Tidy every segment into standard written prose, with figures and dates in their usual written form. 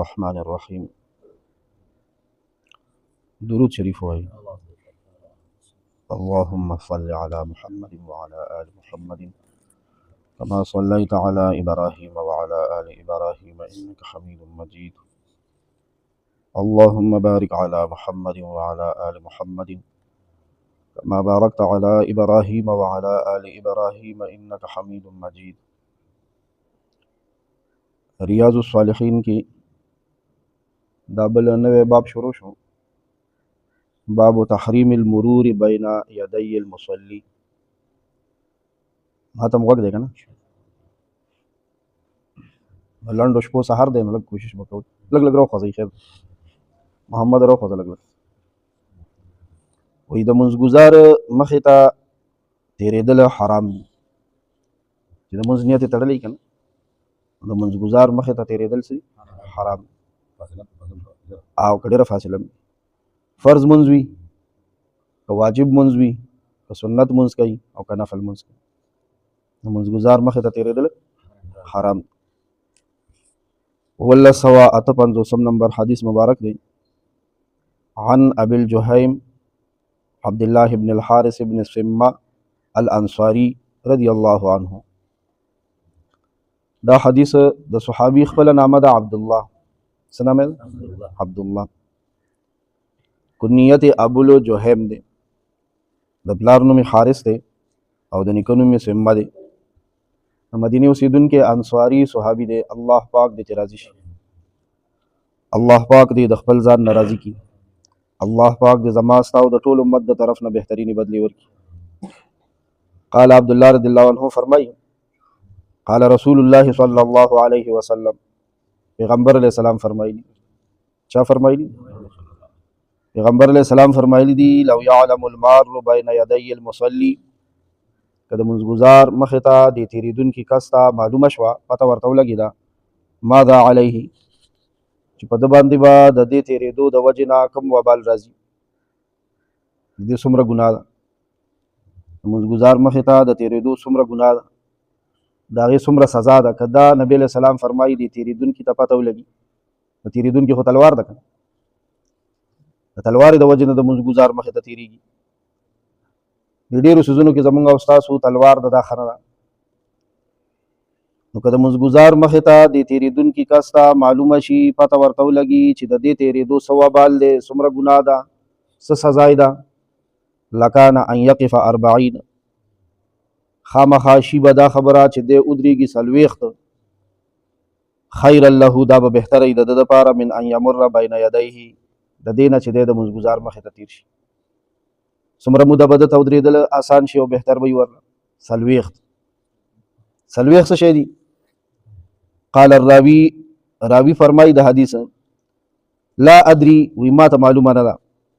الرحمن الرحيم. درود شريف وهي اللهم صل على محمد وعلى آل محمد كما صليت على إبراهيم وعلى آل إبراهيم إنك حميد مجيد. اللهم بارك على محمد وعلى آل محمد كما باركت على إبراهيم وعلى آل إبراهيم إنك حميد مجيد. रियाज़ الصالحین की दाबल नवे बाब शुरू शो बाब तहरीम المرور بین यदै المصلی. हाँ तुम वक्त देगा ना लंड उशपो सहार देने लग कोशिश बको लग लग रो खज़ी खैर मोहम्मद रो खज़ा लग लग वही द मुंज़गुज़ार मखिता तेरे दिल हराम जिद मुंज़नियत तड़ली कन द मुंज़गुज़ार मखिता तेरे दिल से हराम आओ कड़ेरा फासिला में फ़र्ज़ मुंज़वी का वाजिब मुंज़वी का सुन्नत मुंज़ कई और का नफल मुंज़ कई मुंज़गुज़ार मखिता तेरे दिल हराम वल्ला सवा अतपन जो सम नंबर हदीस मुबारक दे अन अबिल जुहैम अब्दुल्लाह इब्न अल हारिस इब्न सिम्मा अल अंसारी रदियल्लाहु अन्हु. दा हदीस द सहाबी खपल नाम दा अब्दुल्लाह सनाम अब्दुल्लाह कुनियत अबुल जुहैम दे द प्लार नुम हारिस दे और द निकनु में सिम्मा दे मदीने उसीदुन के अंसारी सहाबी दे. अल्लाह पाक दे राजी शी अल्लाह पाक दे द खपल जान नाराज़ी की अल्लाह पाक दे ज़मास्ता द टोल उम्मत द तरफ न बेहतरीनी बदली वर्की. क़ाल अब्दुल्लाह रदियल्लाहु अन्हु फरमाई क़ाल रसूलुल्लाह सल्लल्लाहु अलैहि वसल्लम पैगम्बर अलैहिस्सलाम फरमाई क्या फरमाई पैगम्बर अलैहिस्सलाम फरमाई दी लौ यअलमुल मारु बैन यदैल मुसल्ली कद मुंज़गुज़ार मखिता दे तेरी दुन की कस्ता मालूम शवा पता वर्तव लगी दा मादा अलैहि पद बांधी बा दे तेरे दो द वजना कम वबाल राजी दे सुमर गुनाह मुंज़गुज़ार मखिता द तेरे दो सुमर गुनाह दागे सुमर सजा दा कदा नबी अलैहि सलाम फरमाई दी तेरी दुन की पता लगी तेरी दुन की खो तलवार दा तलवार द वजना द मुंज़गुज़ार मखिता तेरी ढेरों सुजनों की जमुंगा उस्ताद सु तलवार दा खरा तो कद मुंज़गुज़ार मखिता दे तेरी दुन की कस्ता मालूम शी पता वर्तव लगी छि दे तेरे दो सवा बाल दे सुमर गुनाह दा सजाई दा लकाना अन यक़िफ़ अर्बईन खामखाशी बदा खबरा छि दे उदरी की सलवेख्त खैर लहू दा बेहतर द पारा मिन अन यमुर बैन यदैहि द देना छि दे द मुंज़गुज़ार मखिता तीर शी सुमर मुदा बदत उदरी दल आसान शी और बेहतर बई वर सलवेख्त से शेदी. क़ाल रावी रावी फरमाई द हदीस ला अदरी वी मात मालूम नदा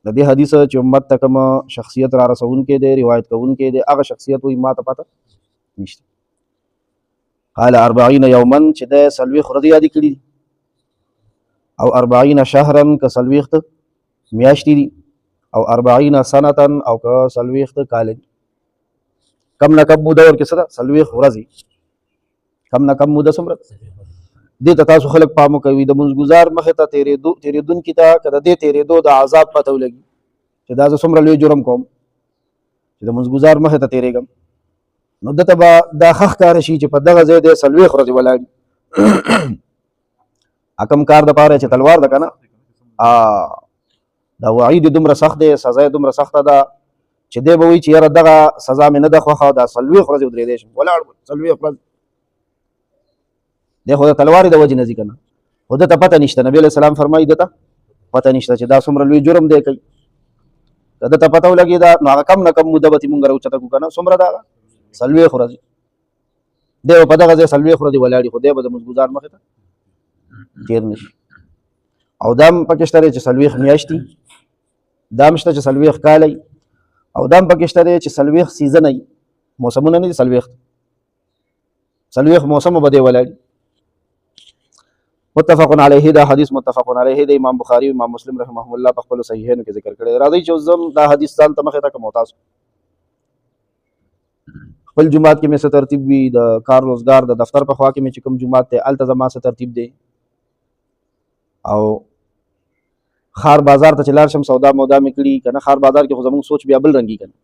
दे हदीस च उम्मत तकम शख्सियत रा रसूल के दे रिवायत कउन के दे अग शख्सियत वी मात पता निश्चित. क़ाल 40 यौमन चदे सलवी खुरदी याद कड़ी और 40 शहरन का सलवीख्त मियाश्ती दी और 40 सनतन और का सलवीख्त काले कम न कम मुदा और के सदा सलवी खुरजी कम न कम मुदा समरत दे तासु खलक पामो कवी द मुंज़गुज़ार मखिता तेरे दुन की ता कदा दे तेरे दो द आज़ाब पता लगी चदा ज समर ले जुरम कौम द मुंज़गुज़ार मखिता तेरे गम नदत बा दा खख कार शी च पदग जे दे सलवे खरज वला अकम कार द पारे च तलवार द कना दा वईद दुमर सख्त दे सजा दुमर सख्त दा च दे बवी च यार दगा सजा में न द खख दा सलवे खरज उदरे देश वला सलवे खरज देखो तलवार द वजह नजी करना खुद तो पता निश्ता नबी अलैहि सलाम फरमाई देता पता निश्ता दा सुमर लुई जुर्म दे कई कद त पता लगी दा ना कम न कम मुदबती मुंगर उचता को करना सुमर दा सलवे खुरजी दे पता गजे सलवे खुरजी वलाडी खुदे बद मुंज़गुज़ार मखिता तेर नश और दाम पाकिस्तान च सलवे मियाश्ती दामश्ता च सलवे कालाई और दाम पाकिस्तान च सलवे सीजन आई मौसम नहीं सलवे मौसम बदे वलाडी मुत्तफ़क़ुन अलैहि दा हदीस मुत्तफ़क़ुन अलैहि दे इमाम बुखारी इमाम मुस्लिम रहमहुल्लाह पखल सहीहैन के जिक्र करे राज़ी चौज़म दा हदीस जान तमखता का मोहताज खपल जुमात के में से तरतीब भी द कार रोजगार द दफ्तर पर ख्वा के में चिकम जुमात ते अल्तज़मा से तरतीब दे او خار بازار ته چې لاړ شم سودا مودا مې کړي که نه خار بازار کې خو زموږ سوچ بیا بل رنګي که نه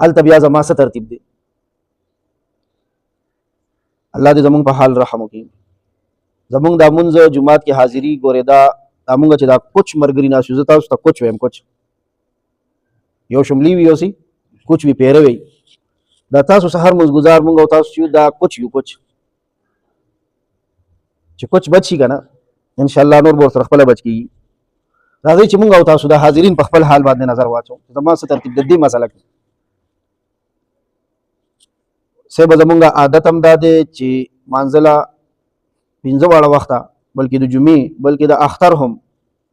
هلته بیا زما څه ترتیب دی الله دې زموږ په حال رحم وکړي زموږ دا مونځ جومات کې حاضري ګورې دا مونږ چې دا کوچ ملګري ناست یو زه تاسو ته کوچ وایم کوچ یو شملي وي یو سي کوچ وي پیره وي دا تاسو سهار مزګزار مونږ او تاسو چې دا کوچ یو کوچ چې کوچ بچ شي که نه انشاءالله نور به ورسره خپله بچ کېږي راځئ چې مونږ او تاسو دا حاضرین په خپل حال باندې نظر واچو زما څه ترتیب د دې مسله کې صاحب زمونږ عادت هم دا دی چې مانځله 5 واړه وخته بلکې د جمعې بلکې د اختر هم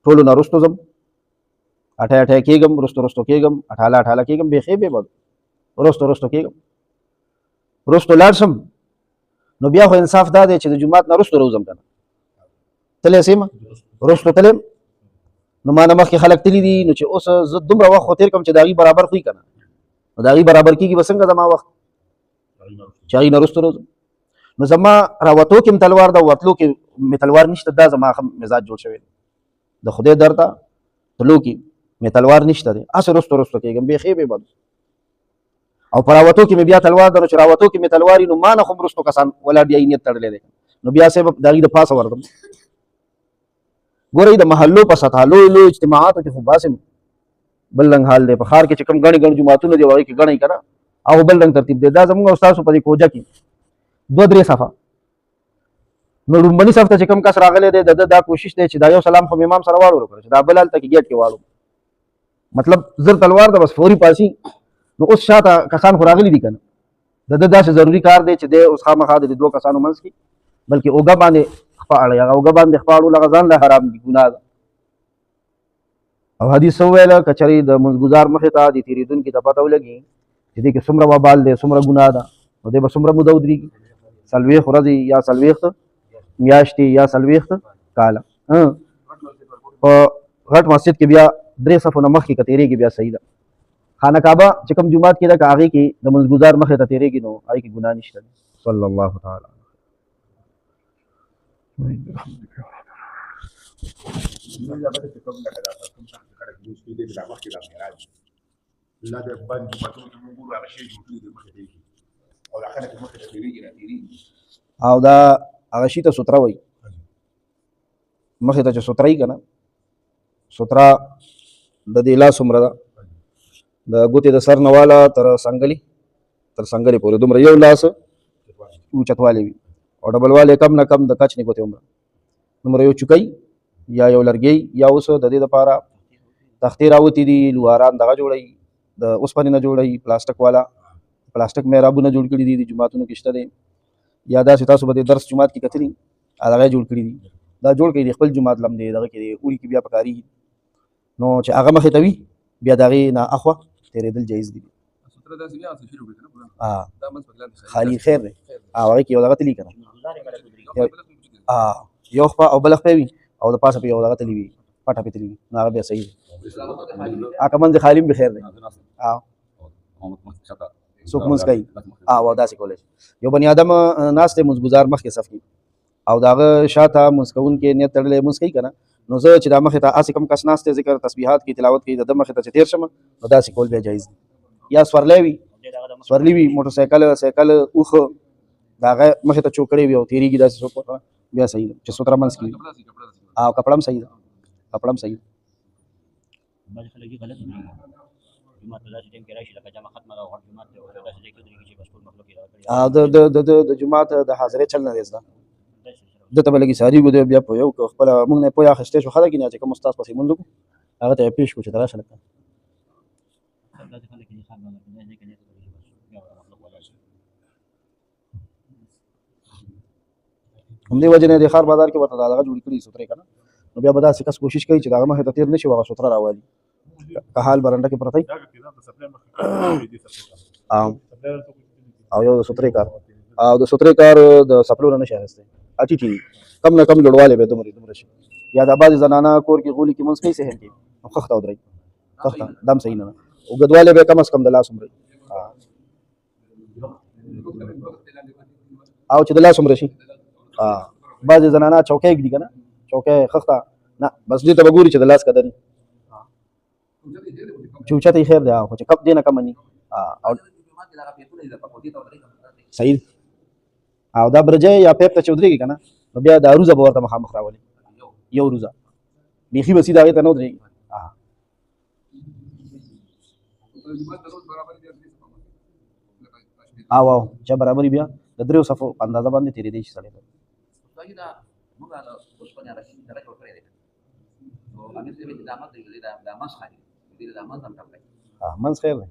ټولو نه رستو ځم اټه کېږم رستو کېږم اټاله کېږم بیخي بې بد رستو کېږم رستو لاړ شم نو بیا خو انصاف دا دی چې د جومات نه رستو راوځم که نه تللی سیمه رستو تلم نو ما نه مخکې خلک تلي دي نو چې اوس زه دومره وخت خو تېر کړم چې د هغوی برابر خوي که نه نو د هغوی برابر کېږي به څنګه زما وخت چې هغوی نه رستو راوځم نو زما راوتو کې م تلوار ده وتلو کې مې تلوار نشته دا زما مزاج جوړ شوی د خدای در ته تلو کې مې تلوار نشته دی هسې رستو کېږم بیخي بې بد او په راوتو کې مې بیا تلوار ده نو چې راوتو کې مې تلوار وي نو ما نه خو هم رستو کسان ولاړ دي نیت تړلی دی نو بیا صاحب د هغوی د پاسه ورځم ګورئ د محلو په سطحه لوی اجتماعاتو کې خو باسم بل رنګ حال دی په ښار کې چې کوم ګڼې جوماتونه دي هغوی کې ګڼئ که نه او بل رنګ ترتیب دی دا زموږ او ستاسو په دې کوجه کې 2-3 صفه نو لومبني صف ته چې کوم کس راغلی دی د ده دا کوشش دی چې دا یو سلام خو امام سره واړو کړو چې دا بل هلته کې ګیټ کې واړو مطلب زر تلوار ده بس فوري پاسي نو اوس شاته کسان خو راغلي دي که نه د ده داسې ضروري کار دی چې دی اوس خامخا د 2 کسانو منځ کې بلکې اوږه باندې خپه اړوي هغه اوږه باندې خپه اړول هغه ځان له حرام دي ګناه ده او حدیث وویله که چېرې د مونځګزار مخې ته د تېرېدونکي ته پته ولګي چې دې کې څومره وبال دی څومره ګناه ده نو دی به څومره موده ودرېږي 40 ورځې یا 40 میاشتې یا 40 کاله په غټ مسجد کې بیا 3 صفونه مخکې که تېرېږي بیا صحیح ده خانه کعبه چې کوم جومات کې ده که هغې کې د مونځګزار مخې ته تېرېږي نو هغې کې ګناه نشته دی صلی الله تعالی او دا هغه شي ته ستره وایي مخې ته چې ستره وي که نه ستره د دې لاس عمره ده د ګوتې د سر نه واله تر څنګلې پورې دومره یو لاس اوچتوالی وي او ډبلوالی کم نه کم د کچ نه ګوتې عمره دومره یو چوکۍ یا یو لرګی یا اوس د دې دپاره تختې راوتي دي لوهاران دغه جوړوي د اوسپنې نه جوړوي پلاستیک محرابونه جوړ کړي دي د جوماتونو کې شته دی یا داسې تاسو به د درس جومات کې کتلي هغه جوړ کړي دي دا جوړ کړي دي خپل جومات لم دی دغه کې دی اوړي کې بیا پکارېږي نو چې هغه مخې ته وي بیا د هغې نه اخوا تېرېدل جایز دي خالي خیر دی هغې کې یو دغه تلي که نه یو خوا او بله خوا وي او د پاسه په یو دغه تلي وي پټه پې تلي وي نو هغه بیا صحیح دی هغه منځ خالي هم بخیر دی څوک مونځ کوي او داسې کولی شي یو بني آدم ناست دی مونځګزار مخکې صف کې او د هغه شاته مونځ کوونکي نیت تړلی مونځ کوي که نه نو زه چې دا مخې ته هسې کوم کس ناست دی ذکر تسبیحات کوي تلاوت کوي د ده مخې ته چې تېر شم نو داسې کول بیا جایز دی یا سورلی وي موټر سایکل اوښ د هغه مخې ته چوکړې وي او تېرېږي داسې څوک بیا صحیح ده چې ستره منځ کې وي او کپړه هم صحیح ده د جومات د حاضرۍ چل نه دی زده ده ته به لږې ساري وي بیا په یو خپله مونږ نه یې پوی اخیستی شو خلک نه چې کوم استاد پسې مونځ وکړو هغه ته یې پېښ کړو چې ته راشه لکه همدې وجې نه د ښار بازار کې ورته دغه جوړې کړي سترې که نه نو بیا به داسې کس کوشش کوي چې د هغه مخې ته تېر نه شي هغه ستره راوالي که حال برنډه کې پرته او یو د سترې کار او د سترې کار د سپلو نه نشي اخیستی ټیټي کم نه کم لوړوالی به دومره شي یا دا بعضې زنانه کور کې غولي کې مونځ کوي صحن کې نو خښته ودرئ خښته دم صحیح نه ده اوږدوالی به کم از کم د لاس عمره او چې د لاس عمره شي بعضې زنانه چوکۍ ږدي که نه چوکۍ خخته نه بس دې ته به ګوري چې د لاس قدر چې اوچته یې خیر دی خو چې کپ دې نه کم ني او صحیح او دا برجه یا پیپ ته چې ودرېږي که نه نو بیا دا روزه به ورته مخامخ راولي یو روزه بیخي به سیده هغې ته نه ودرېږي او چې برابري بیا د دریو صفو په اندازه باندې تېرېدی شي سړی ته منځ خیر دی